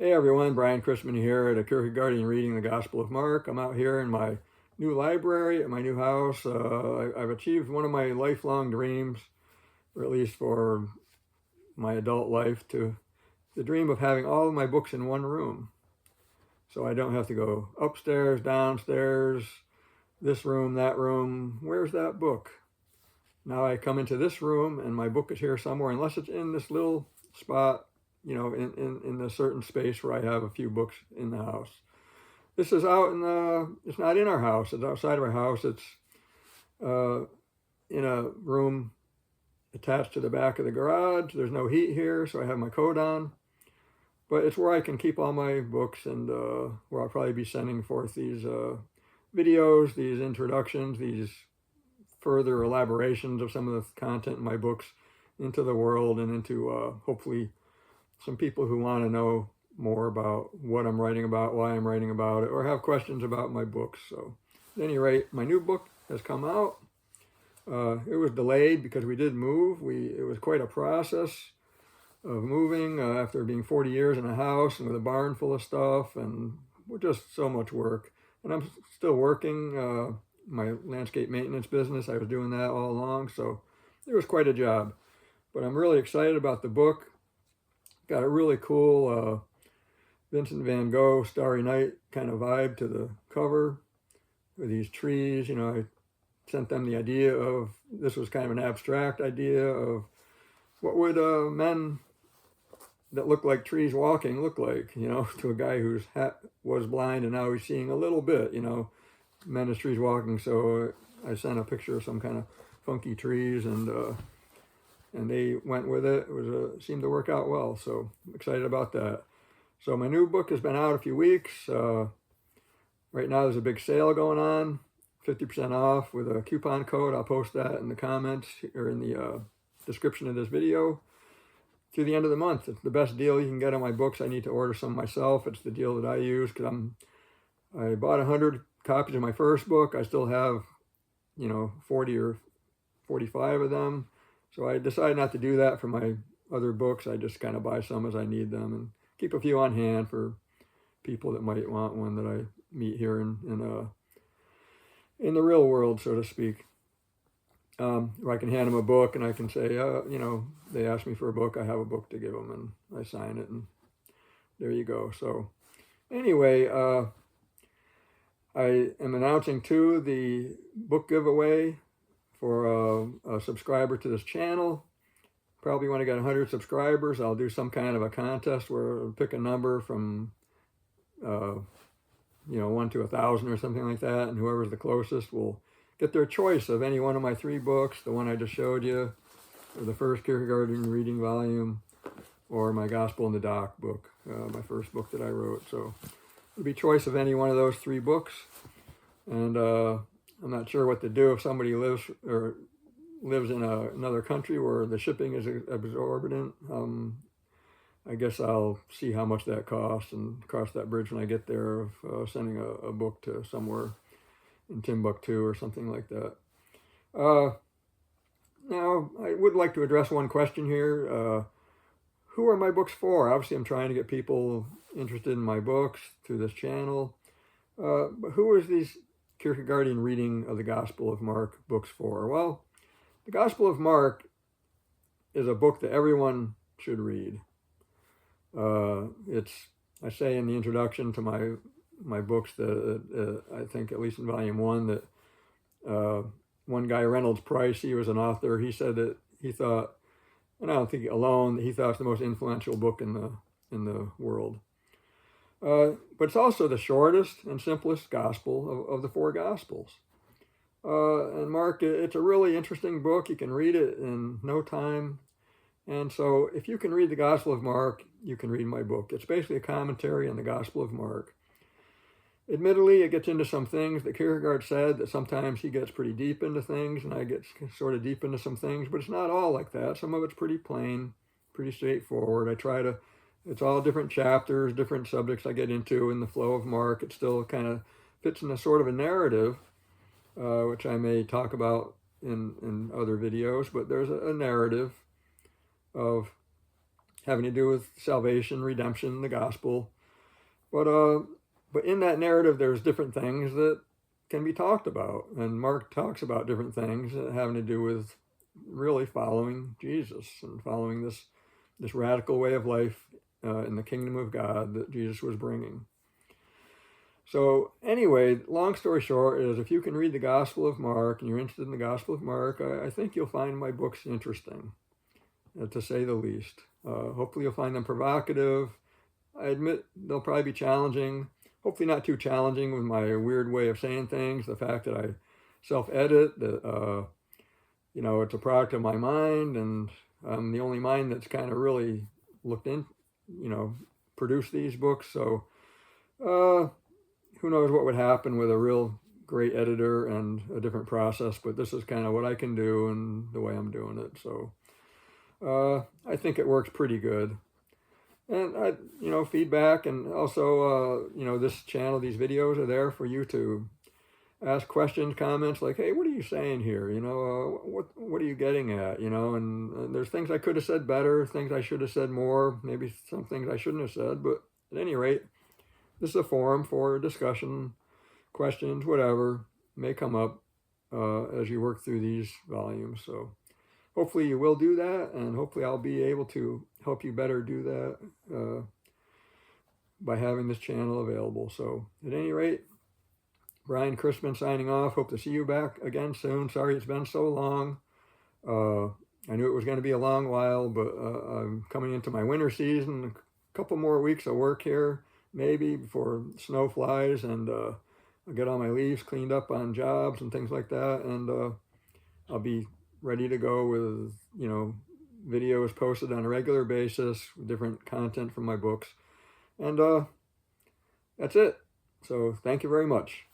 Hey everyone, Brian Chrisman here at a Kierkegaardian Reading, the Gospel of Mark. I'm out here in my new library at my new house. I've achieved one of my lifelong dreams, or at least for my adult life, to the dream of having all of my books in one room. So I don't have to go upstairs, downstairs, this room, that room. Where's that book? Now I come into this room and my book is here somewhere, unless it's in this little spot, in a certain space where I have a few books in the house. This is out it's not in our house, it's outside of our house. It's in a room attached to the back of the garage. There's no heat here, so I have my coat on. But it's where I can keep all my books and where I'll probably be sending forth these videos, these introductions, these further elaborations of some of the content in my books into the world and into hopefully some people who want to know more about what I'm writing about, why I'm writing about it, or have questions about my books. So at any rate, my new book has come out. It was delayed because we did move. It was quite a process of moving after being 40 years in a house and with a barn full of stuff, and just so much work. And I'm still working my landscape maintenance business. I was doing that all along, so it was quite a job. But I'm really excited about the book. Got a really cool Vincent van Gogh Starry Night kind of vibe to the cover with these trees. I sent them the idea of, this was kind of an abstract idea of what would men that look like trees walking look like, to a guy who's was blind and now he's seeing a little bit, men as trees walking. So I sent a picture of some kind of funky trees and they went with it. It seemed to work out well, so I'm excited about that. So my new book has been out a few weeks. Right now there's a big sale going on, 50% off with a coupon code. I'll post that in the comments or in the description of this video. Through the end of the month, it's the best deal you can get on my books. I need to order some myself. It's the deal that I use because I bought 100 copies of my first book. I still have 40 or 45 of them. So I decided not to do that for my other books. I just kind of buy some as I need them and keep a few on hand for people that might want one that I meet here in the real world, so to speak. Or I can hand them a book and I can say, they asked me for a book. I have a book to give them, and I sign it, and there you go. So anyway, I am announcing too the book giveaway for a subscriber to this channel. Probably when I get 100 subscribers, I'll do some kind of a contest where I'll pick a number from 1 to 1,000 or something like that, and whoever's the closest will get their choice of any one of my 3 books, the one I just showed you, or the first Kierkegaardian Reading volume, or my Gospel in the Dock book, my first book that I wrote. So it'll be choice of any one of those 3 books. And I'm not sure what to do if somebody lives in another country where the shipping is exorbitant. I guess I'll see how much that costs and cross that bridge when I get there, of sending a book to somewhere in Timbuktu or something like that. Now, I would like to address one question here. Who are my books for? Obviously, I'm trying to get people interested in my books through this channel. But who is these Kierkegaardian Reading of the Gospel of Mark books for? Well, the Gospel of Mark is a book that everyone should read. I say in the introduction to my books that I think, at least in volume 1, that one guy, Reynolds Price, he was an author. He said that he thought, and I don't think alone, he thought it's the most influential book in the world. But it's also the shortest and simplest gospel of the 4 gospels. And Mark, it's a really interesting book. You can read it in no time. And so if you can read the Gospel of Mark, you can read my book. It's basically a commentary on the Gospel of Mark. Admittedly, it gets into some things that Kierkegaard said, that sometimes he gets pretty deep into things, and I get sort of deep into some things, but it's not all like that. Some of it's pretty plain, pretty straightforward. It's all different chapters, different subjects I get into in the flow of Mark. It still kind of fits in a sort of a narrative, which I may talk about in other videos, but there's a narrative of having to do with salvation, redemption, the gospel. But in that narrative, there's different things that can be talked about, and Mark talks about different things having to do with really following Jesus and following this radical way of life in the kingdom of God that Jesus was bringing. So anyway, long story short is if you can read the Gospel of Mark and you're interested in the Gospel of Mark, I think you'll find my books interesting, to say the least. Hopefully you'll find them provocative. I admit they'll probably be challenging. Hopefully not too challenging with my weird way of saying things. The fact that I self-edit, that it's a product of my mind, and I'm the only mind that's kind of really looked in, produced these books. So who knows what would happen with a real great editor and a different process, but this is kind of what I can do and the way I'm doing it. So I think it works pretty good. And feedback, and also, this channel, these videos are there for you to ask questions, comments, like, hey, what are you saying here? What are you getting at? And there's things I could have said better, things I should have said more, maybe some things I shouldn't have said. But at any rate, this is a forum for discussion, questions, whatever may come up as you work through these volumes. So hopefully you will do that, and hopefully I'll be able to help you better do that by having this channel available. So at any rate, Brian Chrisman signing off. Hope to see you back again soon. Sorry it's been so long. I knew it was going to be a long while, but I'm coming into my winter season. A couple more weeks of work here, maybe, before snow flies, and I'll get all my leaves cleaned up on jobs and things like that, and I'll be ready to go with, videos posted on a regular basis, with different content from my books. And that's it. So thank you very much.